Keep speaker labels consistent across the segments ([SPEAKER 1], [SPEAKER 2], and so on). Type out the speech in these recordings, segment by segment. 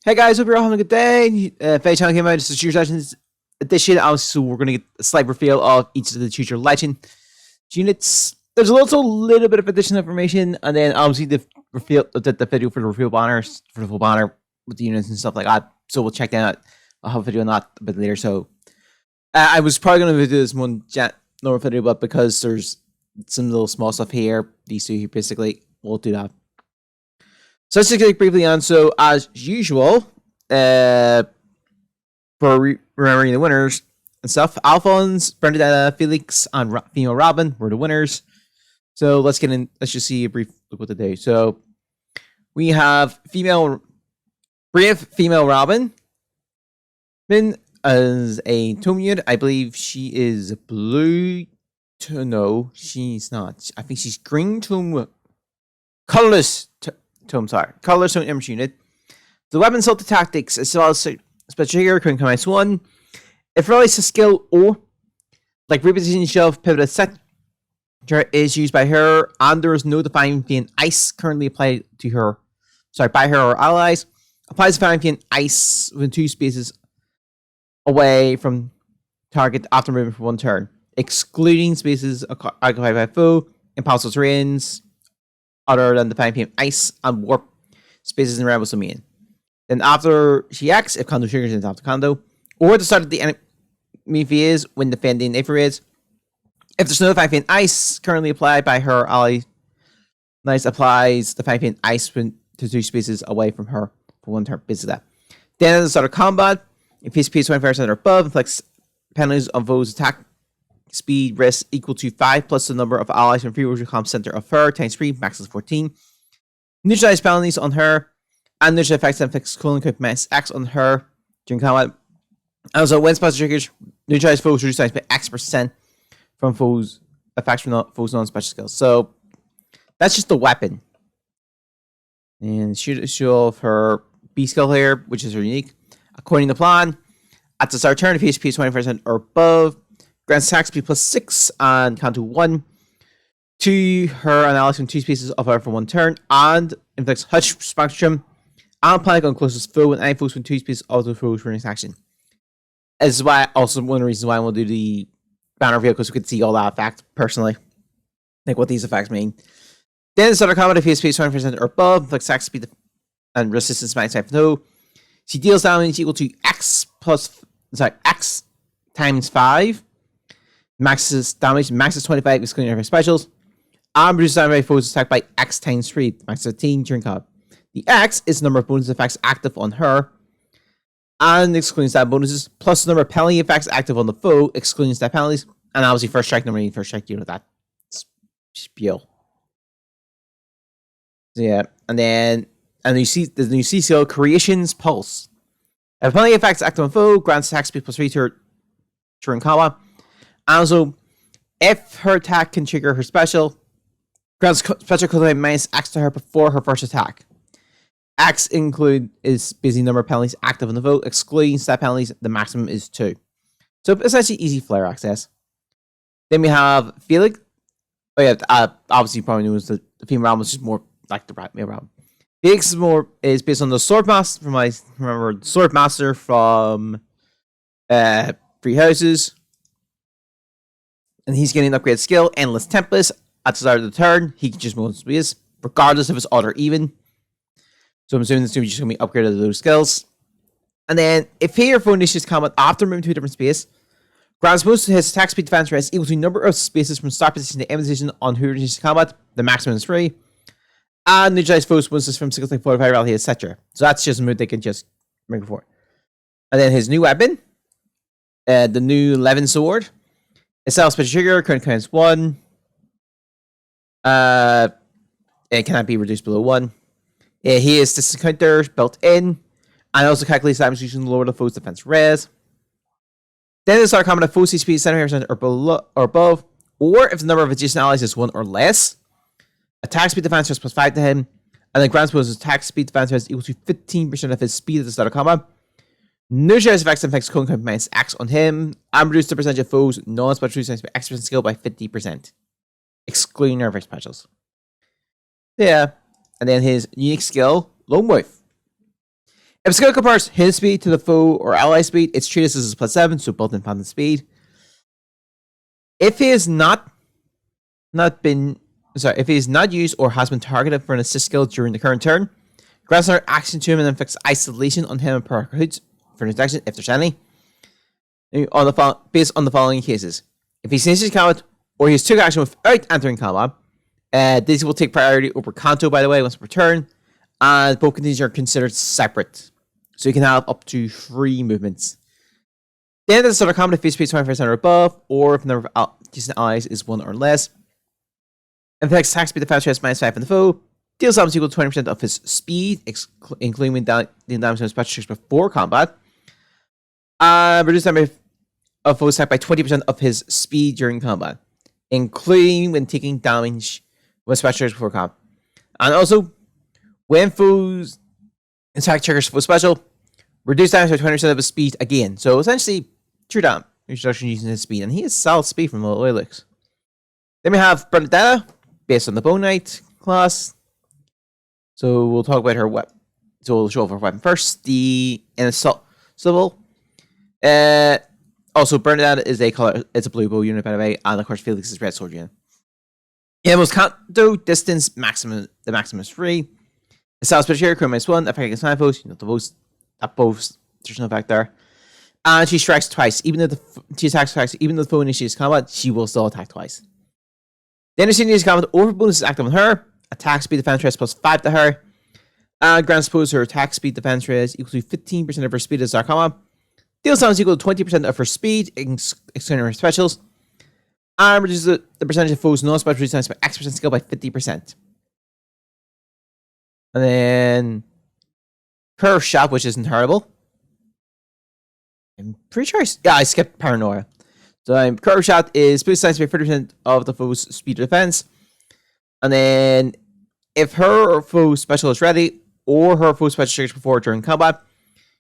[SPEAKER 1] Hey guys, hope you're all having a good day. Fate Town came out, this is Tutor Legends edition. Obviously, so we're going to get a slight reveal of each of the Tutor Legend units. There's also a little bit of additional information, and then obviously the video for the reveal banners, for the full banner with the units and stuff like that. So we'll check that out. I'll have a video on that a bit later. So I was probably going to do this one normal video, but because there's some little small stuff here, these two here basically, we'll do that. So let's just get briefly on. So as usual, for remembering the winners and stuff, Alphonse, Brenda, Felix, and female Robin were the winners. So let's get in. Let's just see a brief look what they do. So we have brave female Robin as a tome unit. I believe she is blue. No, she's not. I think she's green tome, colorless. Colorless tome image unit. The weapon salt tactics as well as special trigger can command one. If realized a skill O, like reposition shelf pivot set is used by her, and there is no defining fiend ice currently applied to her. By her or allies. Applies defining fiend ice within 2 spaces away from target after moving for 1 turn, excluding spaces occupied by foe, impossible terrains, other than the defining fiend ice and warp spaces in Rebels domain. Then after she acts, if condo triggers into the condo, or at the start of the enemy phase when defending infrareds, if there's no defining fiend ice currently applied by her ally, Nice applies the defining fiend ice to 2 spaces away from her for 1 turn. Basically that. Then at the start of combat, if his speed 25% or above, inflicts penalties on foes' attack speed risk equal to 5 plus the number of allies from free rotation comp center of her times 3, max is 14. Neutralize penalties on her, and neutralize effects that inflicts cooling equip max X on her during combat. Also, when special triggers, neutralize foes reduced by X% from foes effects from foes non-special skills. So that's just the weapon. And show of her B skill here, which is her unique. According to plan, at the start of turn, if HP is 20% or above, grants attack speed plus 6 and count to 1 to her and Alex from 2 spaces of her for 1 turn, and inflicts Hush Spectrum and panic on closest foe and any foes from 2 spaces of the foes for next action. This is why also one of the reasons why I want to do the banner reveal, because we could see all that effect personally. Like what these effects mean. Then start of combat if HP is 20% or above, inflicts attack speed and resistance minus 5 no. She deals damage equal to X times 5. Max is 25, excluding her specials. And reduces damage by foes attacked by X times 3, max 13 during combat. The X is the number of bonus effects active on her, and excluding stat bonuses, plus the number of penalty effects active on the foe, excluding stat penalties, and obviously first strike number first strike unit. That spiel. So yeah, and you see the new CCO Creations Pulse. If penalty effects active on foe, grants attack speed plus 3 during combat. And also, if her attack can trigger her special, grants special cooldown minus X to her before her first attack. X is busy number of penalties active on the vote, excluding stat penalties, the maximum is 2. So essentially easy flare access. Then we have Felix. Oh yeah, obviously you probably knew the female realm was just more like the male realm. Felix is based on the Swordmaster from Swordmaster from 3 Houses. And he's getting an upgrade skill, Endless Tempest. At the start of the turn, he can just move space, regardless if it's odd or even. So I'm assuming this is just going to be upgraded to those skills. And then, if he or foe initiates combat after moving to a different space, grants most of his attack speed defense rest equal to the number of spaces from start position to end position on who initiates combat. The maximum is 3. And neutralize foes bonuses from skills like Fortify, Rally, etc. So that's just a move they can just bring forward. And then his new weapon, the new Levin Sword. Itself special trigger, current counts 1. It cannot be reduced below 1. He is distance counter built in, and also calculates damage using the lower the foe's defense res. Then the start combat of foe CP 70% or above, or if the number of adjacent allies is 1 or less, attack speed defense res plus 5 to him, and then grants his attack speed defense res equal to 15% of his speed at the start of combat. Neutralize effects and effects code minus X on him, and reduce the percentage of foes non-special by X% skill by 50%, excluding nervous specials. Yeah, and then his unique skill, Lone Wolf. If skill compares his speed to the foe or ally speed, it's treated as +7, so built-in phantom speed. If he is if he is not used or has been targeted for an assist skill during the current turn, grants another action to him and inflicts isolation on him and Paracoots for his action, if there's any. Based on the following cases. If he sneezes his combat or he has took action without entering combat, these will take priority over Kanto, by the way, once per turn. And both conditions are considered separate. So you can have up to 3 movements. Then at the start of combat, if he speeds 25% or above, or if the number of decent allies is 1 or less. Inflicts attack speed defense rate -5 on the foe. Deals damage equal to 20% of his speed, including when the damage on his special tricks before combat. Reduce damage of foes attack by 20% of his speed during combat, including when taking damage with special tricks before combat. And also, when foes attack triggers for special, reduce damage by 20% of his speed again. So essentially, true damage reduction using his speed, and he has solid speed from the way it looks. Then we have Bernadetta, based on the Bone Knight class. So we'll talk about her weapon. So we'll show off her weapon first. The Assault Civil. Also, Bernadetta is it's a blue bow unit, by the way, and of course Felix is red sword unit. Yeah, most Kanto distance maximum. The maximum is 3. The style special here, current -1, effect against 9 foes. You know, that both, there's no effect there. And she strikes twice. Even though she attacks twice, even though the foe initiates combat, she will still attack twice. Then as she initiates combat, over bonus is active on her. Attack speed defense rate +5 to her. And grants suppose her attack speed defense rate equal to 15% of her speed as combat. Deals damage equal to 20% of her speed, excluding her specials. And reduces the percentage of foes non-special resistance by X% skill by 50%. And then Curve Shot, which isn't terrible. I'm pretty sure I skipped Paranoia. So Curve Shot is boost science by 30% of the foe's speed of defense. And then if her or foe's special is ready, or her foe's special triggers before during combat,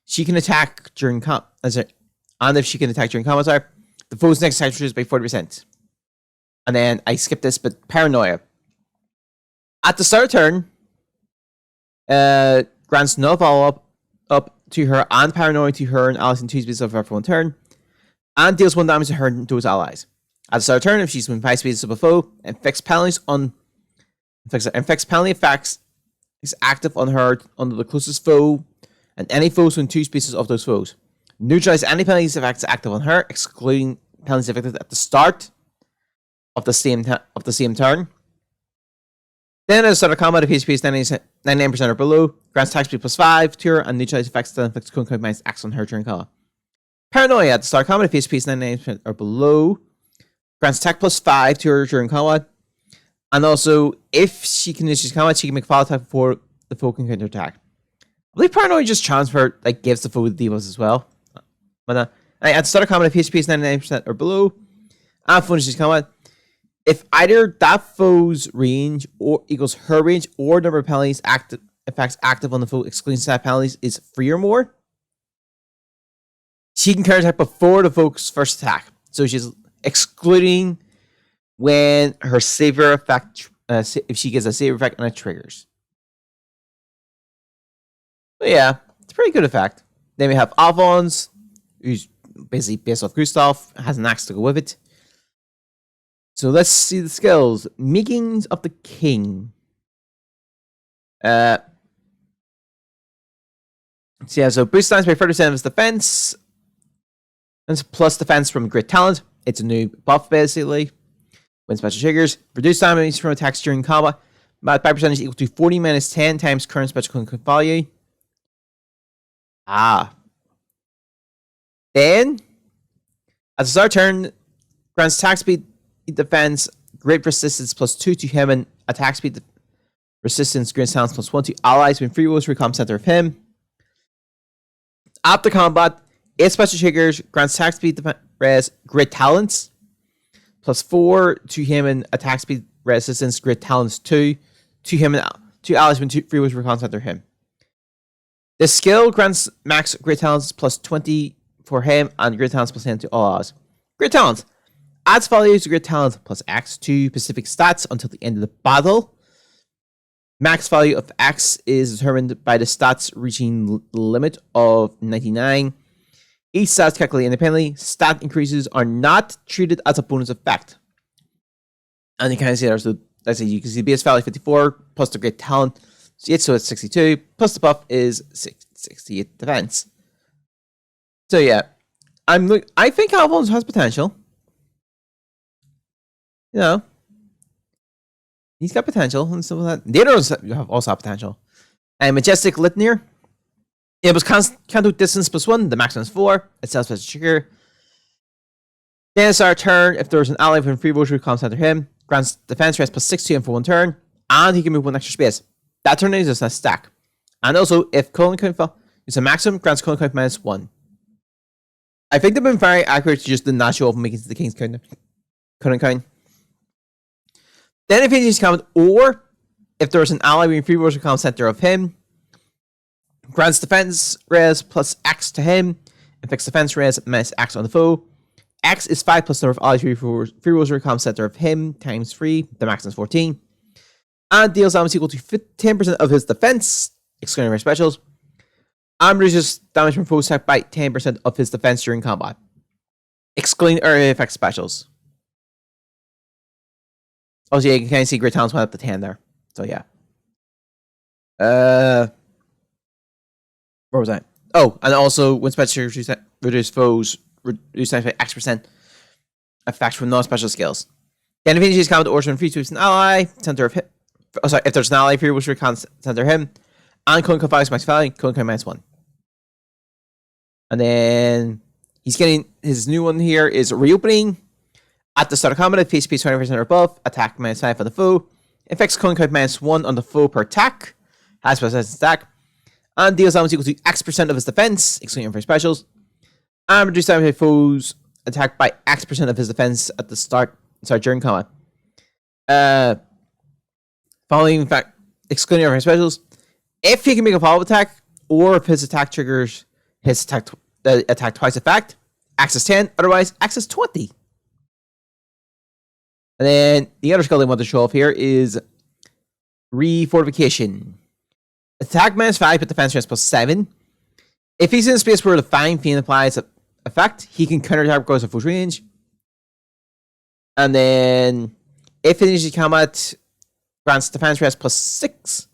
[SPEAKER 1] she can attack during combat. And if she can attack during combat, the foe's next attack reduces by 40%. And then I skipped this, but Paranoia. At the start of turn, grants no follow-up up to her and Paranoia to her and Alice in 2 speeds of her for 1 turn. And deals 1 damage to her and those allies. At the start of turn, if she's within 5 speeds of a foe, inflicts penalty effects is active on her under the closest foe and any foes within 2 species of those foes. Neutralize any penalties effects active on her, excluding penalties affected at the start of the same turn. Then at the start of combat, if HP is 99% or below, grants attack speed +5 to her and neutralize effects that inflicts concurrent minus X on her during combat. Paranoia at the start of combat, if HP is 99% or below, grants attack +5 to her during combat. And also, if she can initiate combat, she can make a follow attack before the foe can counterattack. I believe Paranoia just transfer, gives the foe the debuffs as well. But at the start of combat, if HP is 99% or below, and foe initiates combat, if either that foe's range or equals her range or number of penalties effects active on the foe, excluding stat penalties, is 3 or more, she can counterattack before the foe's first attack. So she's excluding when her savior effect, if she gets a savior effect and it triggers. But yeah, it's a pretty good effect. Then we have Alphonse, who's basically based off Gustav, has an axe to go with it. So let's see the skills. Makings of the King. So boost damage by 30% of his defense. And plus defense from Great Talent. It's a new buff, basically. When special triggers. Reduce damage from attacks during combat. By percentage equal to 40 minus 10 times current special value. Then, at the start of turn, grants attack speed defense, great resistance +2 to him, and attack speed resistance, great talents +1 to allies when free rolls recom center of him. After combat, 8 special triggers, grants attack speed res, great talents +4 to him, and attack speed resistance, great talents 2 to him, and 2 allies when free rolls recom center of him. The skill grants max great talents +20 for him, and great talents +10 to all allies. Great talents. Adds values to great talent +X to specific stats until the end of the battle. Max value of X is determined by the stats reaching limit of 99. Each stat is calculated independently. Stat increases are not treated as a bonus effect. And you can see there's let's say you can see base value 54 plus the great talent, so it's 62 plus the buff is 68 defense. So yeah, I think Alphonse has potential. You know, he's got potential and stuff like that. The others also have potential. And Majestic Litanier. It was count distance +1, the maximum is 4. It's self special trigger. Then it's our turn. If there's an ally within free motion, we center him. Grants defense rest +6 to him for 1 turn. And he can move 1 extra space. That turn is just a stack. And also, if colon count is a maximum, grants colon count -1. I think they've been very accurate to just the not show up and make it to the King's count. Then if he needs comment, or if there's an ally within free motion, center of him. Grants defense res plus X to him. Inflicts defense res minus X on the foe. X is 5 plus number of allies free rosary comm center of him times 3. The maximum is 14. And deals damage equal to 10% of his defense, excluding rare specials. And reduces damage from foes attack by 10% of his defense during combat, excluding area effect specials. Also, yeah, you can kind of see great talents went up to 10 there. So yeah. Where was I? Oh, and also when special reduce foes reduce damage by X% effects from non-special skills. Then if he uses comment order free to an ally, center of him. Oh, sorry, if there's an ally free, which we can center him. And Colin Confides max value, Colin -1. And then he's getting his new one here is reopening. At the start of combat, face 20% or above, attack -5 for the foe. Infects Colin count -1 on the foe per attack. Has possessed attack. And deals damage equal to X% of his defense, excluding for specials. And reduce damage by foes attacked by X% of his defense at the start during combat. Following in fact, excluding for specials. If he can make a follow-up attack, or if his attack triggers his attack twice effect, access 10, otherwise access 20. And then the other skill they want to show off here is Refortification. Attack -5, but defense rest +7. If he's in a space where the Fine Fiend applies effect, he can counter attack because of full range. And then if he finishes combat, grants defense rest +6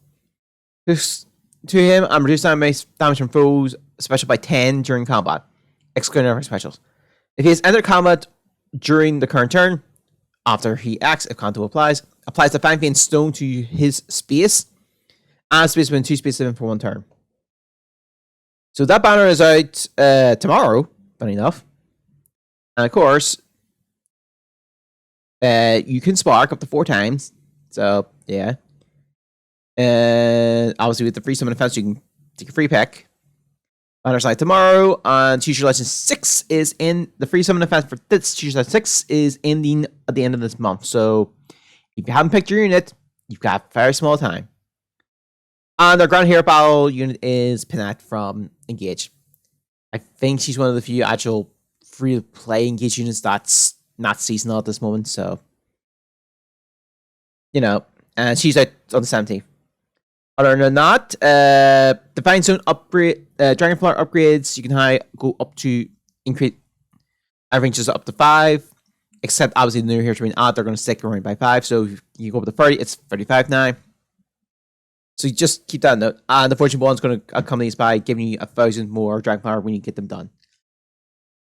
[SPEAKER 1] to him and reduce damage from foes special by 10 during combat, excluding other specials. If he has entered combat during the current turn, after he acts, if Conto applies the Fine Fiend Stone to his space. And space between 2 spaces for 1 turn. So that banner is out tomorrow, funny enough. And of course, you can spark up to 4 times. So yeah. And obviously with the free summon effects, you can take a free pick. Banner's out tomorrow. And Teacher Legend 6 is in the free summon effect for this Teacher Legend 6 is ending at the end of this month. So if you haven't picked your unit, you've got very small time. And our ground hero battle unit is Pinat from Engage. I think she's one of the few actual free-to-play Engage units that's not seasonal at this moment, so... You know, and she's out on the 17th. Other than that, Divine Zone upgrade, Dragonflower upgrades, you can go up to increase... Ranges up to 5, except obviously the new heroes being they're going to stick around by 5, so if you go up to 30, it's 35 now. So you just keep that note. And the Fortune Bond's going to accompany this by giving you 1,000 more Dragonflower when you get them done.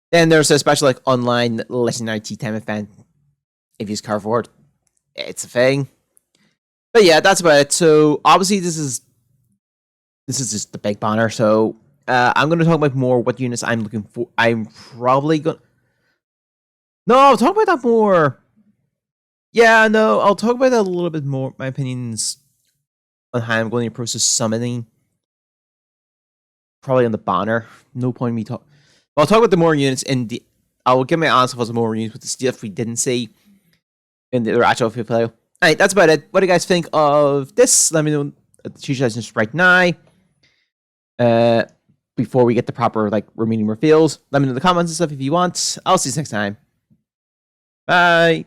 [SPEAKER 1] Then there's a special like online legendary tea time event. If you use card forward, it's a thing. But yeah, that's about it. So obviously this is just the big banner. So I'm going to talk about more what units I'm looking for. I'm probably going. No, I'll talk about that more. Yeah, no, I'll talk about that a little bit more. My opinions on how I'm going to approach summoning. Probably on the banner. No point in me talk. I'll talk about the more units in the. I will give my answer for the more units with the stuff we didn't see in the actual play. Alright, that's about it. What do you guys think of this? Let me know at the Teacher Legends right now. Before we get the proper like remaining reveals. Let me know in the comments and stuff if you want. I'll see you next time. Bye.